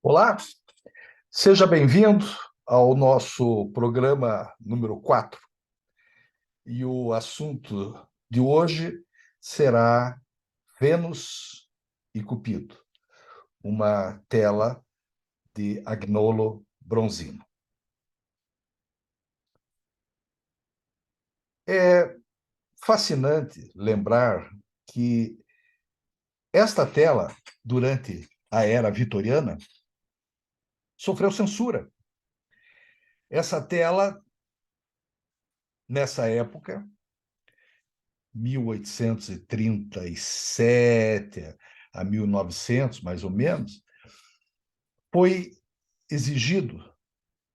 Olá, seja bem-vindo ao nosso programa número 4. E o assunto de hoje será Vênus e Cupido, uma tela de Agnolo Bronzino. É fascinante lembrar que esta tela, durante a era vitoriana, sofreu censura. Essa tela, nessa época, 1837 a 1900, mais ou menos, foi exigido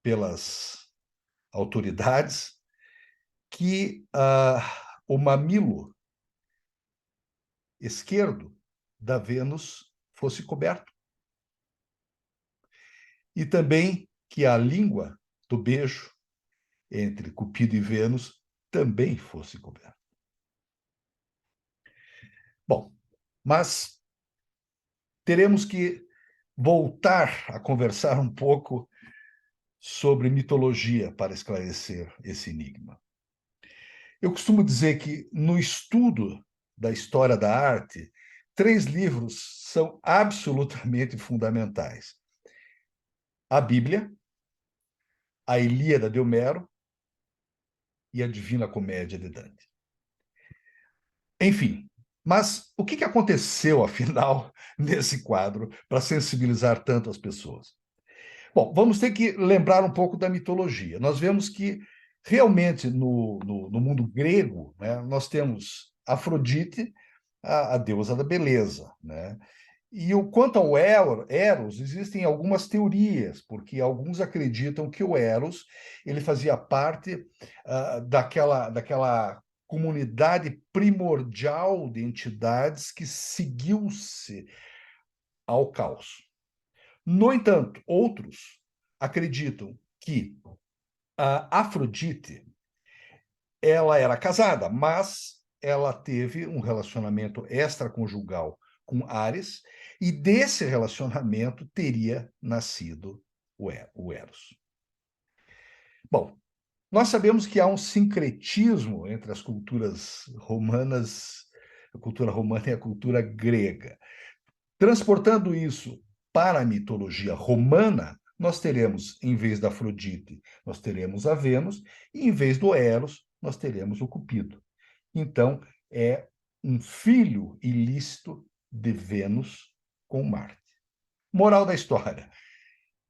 pelas autoridades que o mamilo esquerdo da Vênus fosse coberto. E também que a língua do beijo entre Cupido e Vênus também fosse coberta. Bom, mas teremos que voltar a conversar um pouco sobre mitologia para esclarecer esse enigma. Eu costumo dizer que, no estudo da história da arte, 3 livros são absolutamente fundamentais: a Bíblia, a Ilíada de Homero e a Divina Comédia de Dante. Enfim, mas o que aconteceu, afinal, nesse quadro para sensibilizar tanto as pessoas? Bom, vamos ter que lembrar um pouco da mitologia. Nós vemos que, realmente, no mundo grego, né, nós temos Afrodite, a deusa da beleza, né? E quanto ao Eros, existem algumas teorias, porque alguns acreditam que o Eros ele fazia parte daquela comunidade primordial de entidades que seguiu-se ao caos. No entanto, outros acreditam que a Afrodite ela era casada, mas ela teve um relacionamento extraconjugal com Ares, e desse relacionamento teria nascido o Eros. Bom, nós sabemos que há um sincretismo entre as culturas romanas, a cultura romana e a cultura grega. Transportando isso para a mitologia romana, nós teremos, em vez da Afrodite, nós teremos a Vênus, e em vez do Eros, nós teremos o Cupido. Então, é um filho ilícito de Vênus com Marte. Moral da história: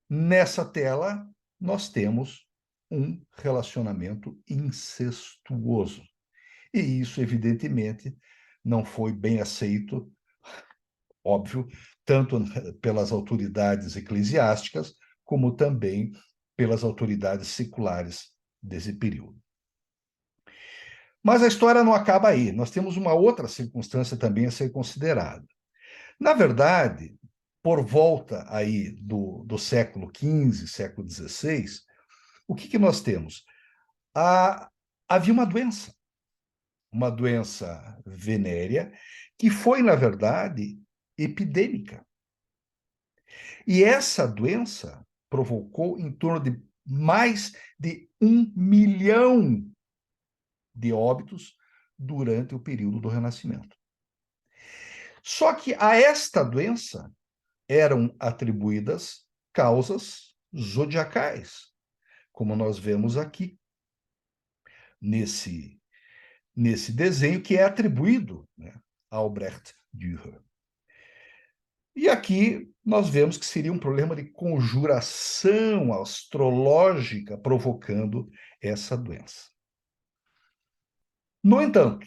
nessa tela, nós temos um relacionamento incestuoso. E isso, evidentemente, não foi bem aceito, óbvio, tanto pelas autoridades eclesiásticas, como também pelas autoridades seculares desse período. Mas a história não acaba aí. Nós temos uma outra circunstância também a ser considerada. Na verdade, por volta aí do século XV, século XVI, o que nós temos? Havia uma doença venérea, que foi, na verdade, epidêmica. E essa doença provocou em torno de mais de 1 milhão de óbitos durante o período do Renascimento. Só que a esta doença eram atribuídas causas zodiacais, como nós vemos aqui nesse desenho que é atribuído, né, a Albrecht Dürer. E aqui nós vemos que seria um problema de conjuração astrológica provocando essa doença. No entanto,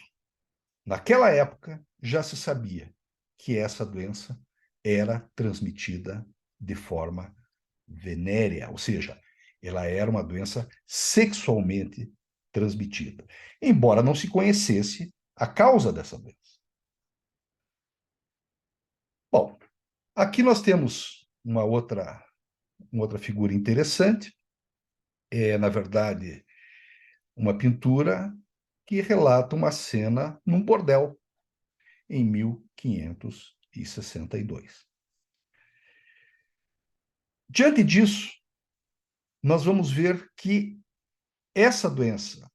naquela época já se sabia que essa doença era transmitida de forma venérea, ou seja, ela era uma doença sexualmente transmitida, embora não se conhecesse a causa dessa doença. Bom, aqui nós temos uma outra figura interessante, na verdade, uma pintura que relata uma cena num bordel em 1562. Diante disso, nós vamos ver que essa doença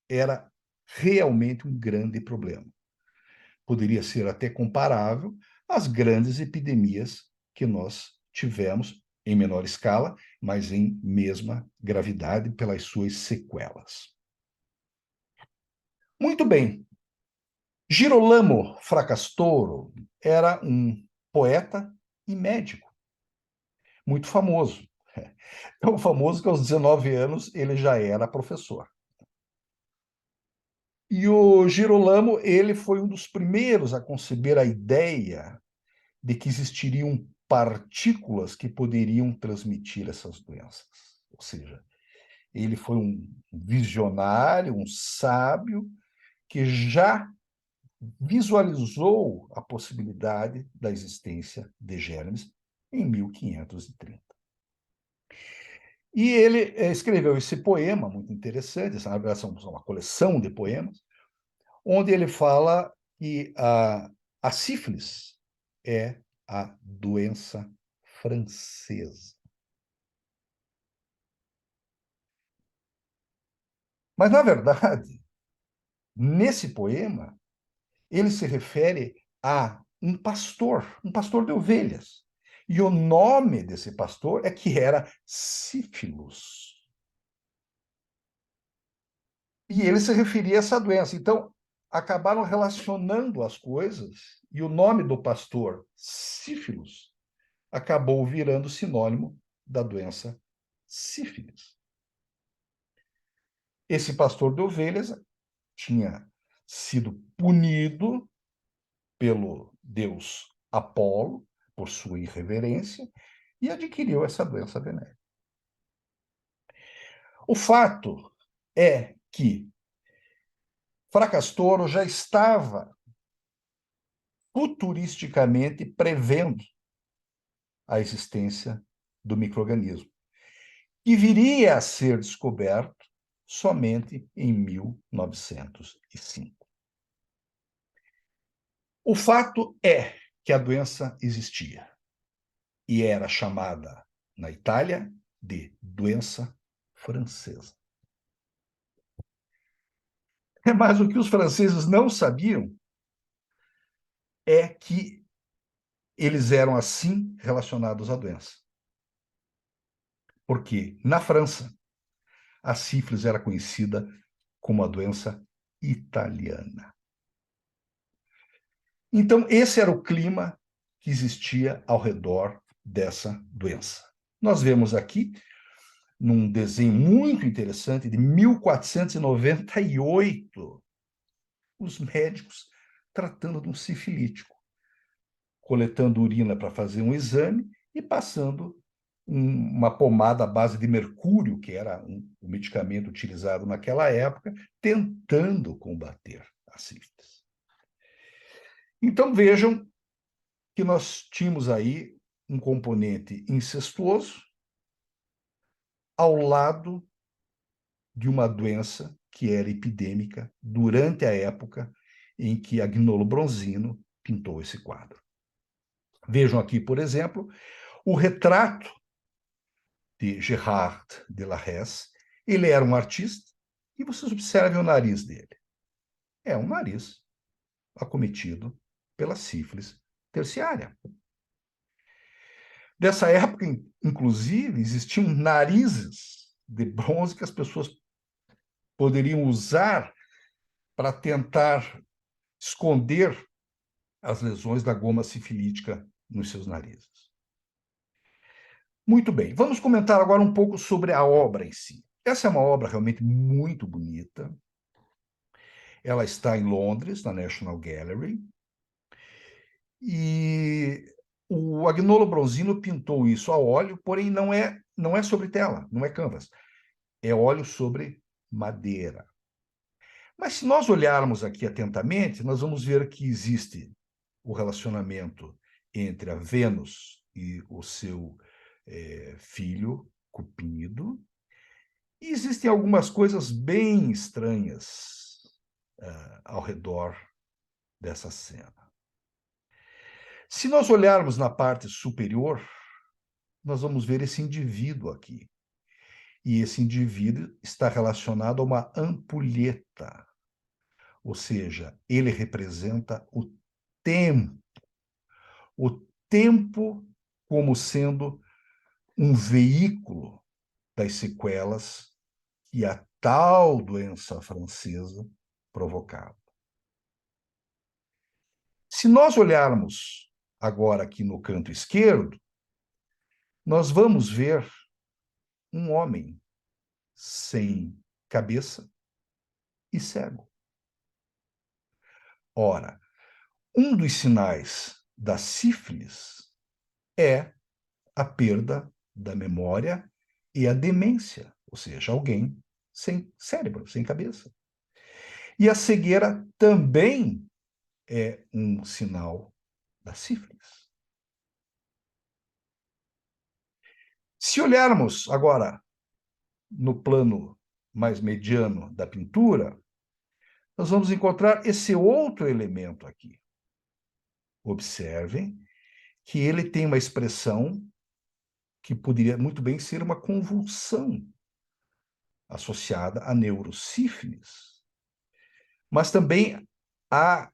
era realmente um grande problema. Poderia ser até comparável às grandes epidemias que nós tivemos, em menor escala, mas em mesma gravidade pelas suas sequelas. Muito bem. Girolamo Fracastoro era um poeta e médico muito famoso. Tão famoso que aos 19 anos ele já era professor. E o Girolamo, ele foi um dos primeiros a conceber a ideia de que existiriam partículas que poderiam transmitir essas doenças. Ou seja, ele foi um visionário, um sábio, que já visualizou a possibilidade da existência de germes em 1530. E ele escreveu esse poema muito interessante, essa é uma coleção de poemas, onde ele fala que a sífilis é a doença francesa. Mas, na verdade, nesse poema, ele se refere a um pastor de ovelhas. E o nome desse pastor é que era sífilos. E ele se referia a essa doença. Então, acabaram relacionando as coisas, e o nome do pastor, sífilos, acabou virando sinônimo da doença sífilis. Esse pastor de ovelhas tinha sido punido pelo deus Apolo por sua irreverência e adquiriu essa doença venérea. O fato é que Fracastoro já estava futuristicamente prevendo a existência do micro-organismo, que viria a ser descoberto somente em 1905. O fato é que a doença existia e era chamada, na Itália, de doença francesa. Mas o que os franceses não sabiam é que eles eram assim relacionados à doença. Porque na França, a sífilis era conhecida como a doença italiana. Então, esse era o clima que existia ao redor dessa doença. Nós vemos aqui, num desenho muito interessante, de 1498, os médicos tratando de um sifilítico, coletando urina para fazer um exame e passando uma pomada à base de mercúrio, que era o medicamento utilizado naquela época, tentando combater a sífilis. Então, vejam que nós tínhamos aí um componente incestuoso ao lado de uma doença que era epidêmica durante a época em que Agnolo Bronzino pintou esse quadro. Vejam aqui, por exemplo, o retrato de Gerard de la Hesse. Ele era um artista e vocês observem o nariz dele. É um nariz acometido pela sífilis terciária. Dessa época, inclusive, existiam narizes de bronze que as pessoas poderiam usar para tentar esconder as lesões da goma sifilítica nos seus narizes. Muito bem, vamos comentar agora um pouco sobre a obra em si. Essa é uma obra realmente muito bonita. Ela está em Londres, na National Gallery. E o Agnolo Bronzino pintou isso a óleo, porém não é sobre tela, não é canvas. É óleo sobre madeira. Mas se nós olharmos aqui atentamente, nós vamos ver que existe o relacionamento entre a Vênus e o seu filho, Cupido, e existem algumas coisas bem estranhas ao redor dessa cena. Se nós olharmos na parte superior, nós vamos ver esse indivíduo aqui. E esse indivíduo está relacionado a uma ampulheta, ou seja, ele representa tempo, o tempo como sendo um veículo das sequelas que a tal doença francesa provocava. Se nós olharmos agora aqui no canto esquerdo, nós vamos ver um homem sem cabeça e cego. Ora, um dos sinais da sífilis é a perda da memória e a demência, ou seja, alguém sem cérebro, sem cabeça. E a cegueira também é um sinal da sífilis. Se olharmos agora no plano mais mediano da pintura, nós vamos encontrar esse outro elemento aqui. Observem que ele tem uma expressão que poderia muito bem ser uma convulsão associada à neurosífilis, mas também há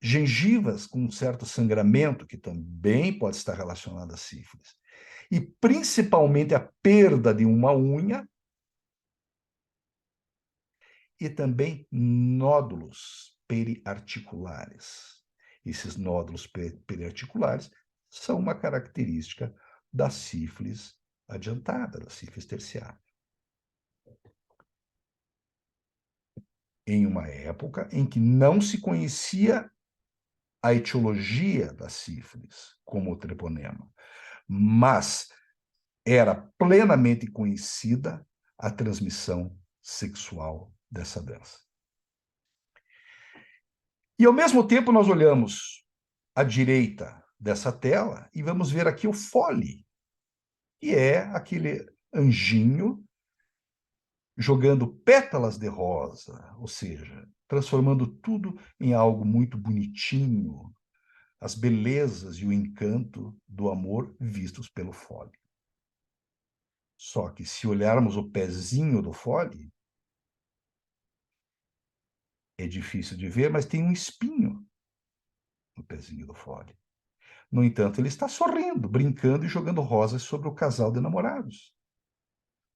gengivas com um certo sangramento, que também pode estar relacionado à sífilis, e principalmente a perda de uma unha, e também nódulos periarticulares. Esses nódulos periarticulares são uma característica da sífilis adiantada, da sífilis terciária. Em uma época em que não se conhecia a etiologia da sífilis como o treponema, mas era plenamente conhecida a transmissão sexual dessa doença. E, ao mesmo tempo, nós olhamos à direita dessa tela e vamos ver aqui o fole, que é aquele anjinho jogando pétalas de rosa, ou seja, transformando tudo em algo muito bonitinho, as belezas e o encanto do amor vistos pelo fole. Só que, se olharmos o pezinho do fole, é difícil de ver, mas tem um espinho no pezinho do fole. No entanto, ele está sorrindo, brincando e jogando rosas sobre o casal de namorados.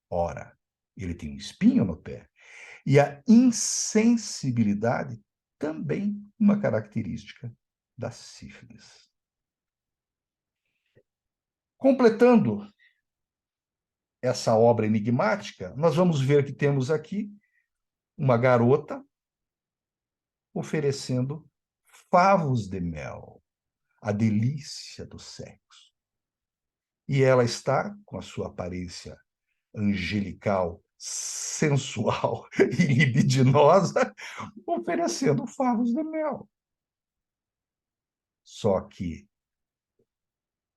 Ora, ele tem um espinho no pé. E a insensibilidade também uma característica da sífilis. Completando essa obra enigmática, nós vamos ver que temos aqui uma garota oferecendo favos de mel, a delícia do sexo. E ela está, com a sua aparência angelical, sensual e libidinosa, oferecendo favos de mel. Só que,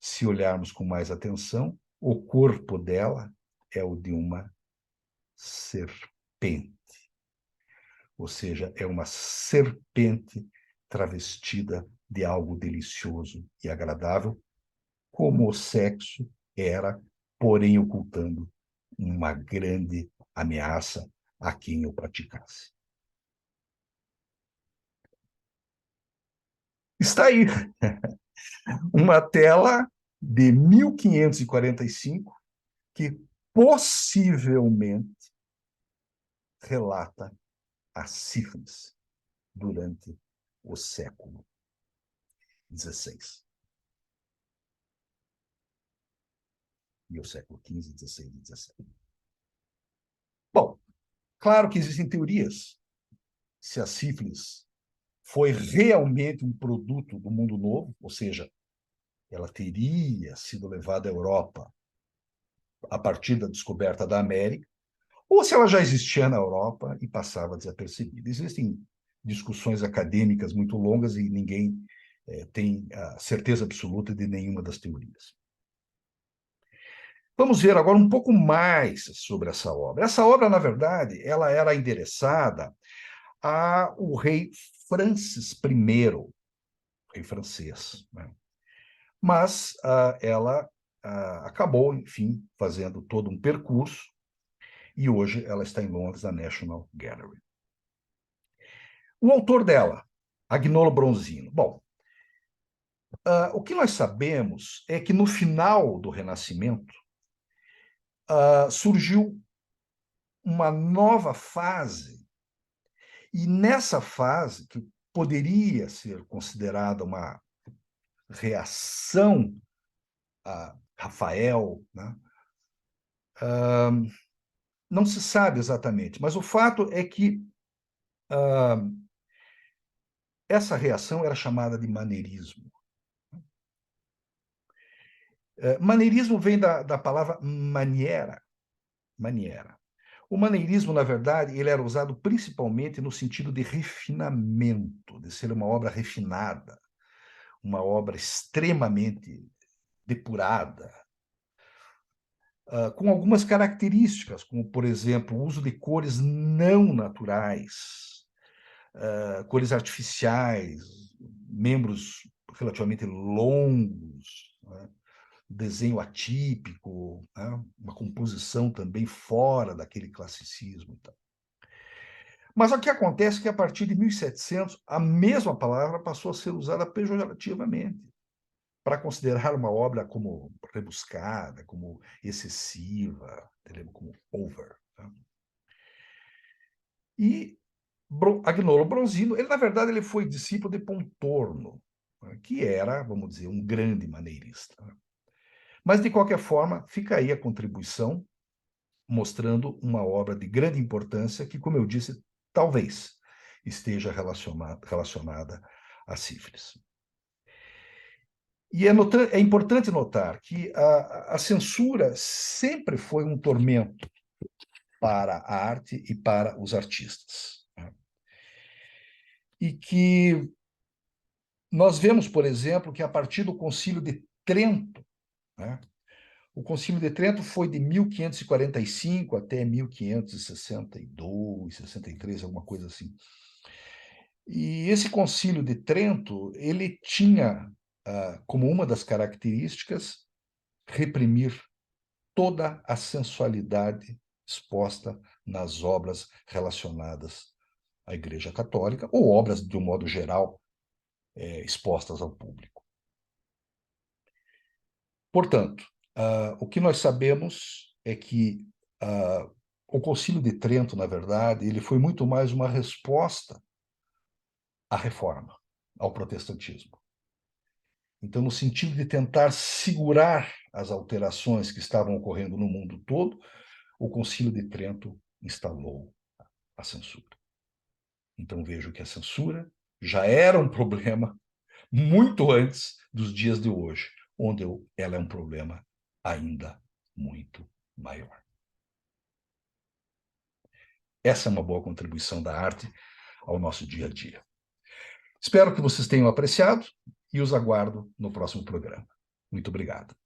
se olharmos com mais atenção, o corpo dela é o de uma serpente. Ou seja, é uma serpente travestida de algo delicioso e agradável, como o sexo era, porém ocultando uma grande ameaça a quem o praticasse. Está aí uma tela de 1545 que possivelmente relata a sífilis durante o século XVI. E o século XV, XVI e XVII. Bom, claro que existem teorias se a sífilis foi realmente um produto do mundo novo, ou seja, ela teria sido levada à Europa a partir da descoberta da América, ou se ela já existia na Europa e passava desapercebida. Existem discussões acadêmicas muito longas e ninguém tem a certeza absoluta de nenhuma das teorias. Vamos ver agora um pouco mais sobre essa obra. Essa obra, na verdade, ela era endereçada ao rei Francis I, rei francês, né? Mas ela acabou, enfim, fazendo todo um percurso, e hoje ela está em Londres, na National Gallery. O autor dela, Agnolo Bronzino. Bom, o que nós sabemos é que no final do Renascimento surgiu uma nova fase, e nessa fase, que poderia ser considerada uma reação a Rafael, né? Não se sabe exatamente, mas o fato é que essa reação era chamada de maneirismo. Maneirismo vem da palavra maniera. Maniera. O maneirismo, na verdade, ele era usado principalmente no sentido de refinamento, de ser uma obra refinada, uma obra extremamente depurada, com algumas características, como, por exemplo, o uso de cores não naturais, cores artificiais, membros relativamente longos, né? Desenho atípico, né? Uma composição também fora daquele classicismo e tal. Mas o que acontece é que, a partir de 1700, a mesma palavra passou a ser usada pejorativamente, para considerar uma obra como rebuscada, como excessiva, como over. Né? E Agnolo Bronzino, ele, na verdade, ele foi discípulo de Pontormo, né, que era, vamos dizer, um grande maneirista. Né? Mas, de qualquer forma, fica aí a contribuição, mostrando uma obra de grande importância que, como eu disse, talvez esteja relacionada à sífilis. E é importante notar que a censura sempre foi um tormento para a arte e para os artistas. Né? E que nós vemos, por exemplo, que a partir do Concílio de Trento, né, o Concílio de Trento foi de 1545 até 1562, 63, alguma coisa assim. E esse Concílio de Trento, ele tinha como uma das características reprimir toda a sensualidade exposta nas obras relacionadas à Igreja Católica, ou obras, de um modo geral, expostas ao público. Portanto, o que nós sabemos é que o Concílio de Trento, na verdade, ele foi muito mais uma resposta à Reforma, ao protestantismo. Então, no sentido de tentar segurar as alterações que estavam ocorrendo no mundo todo, o Concílio de Trento instalou a censura. Então, vejo que a censura já era um problema muito antes dos dias de hoje, onde ela é um problema ainda muito maior. Essa é uma boa contribuição da arte ao nosso dia a dia. Espero que vocês tenham apreciado e os aguardo no próximo programa. Muito obrigado.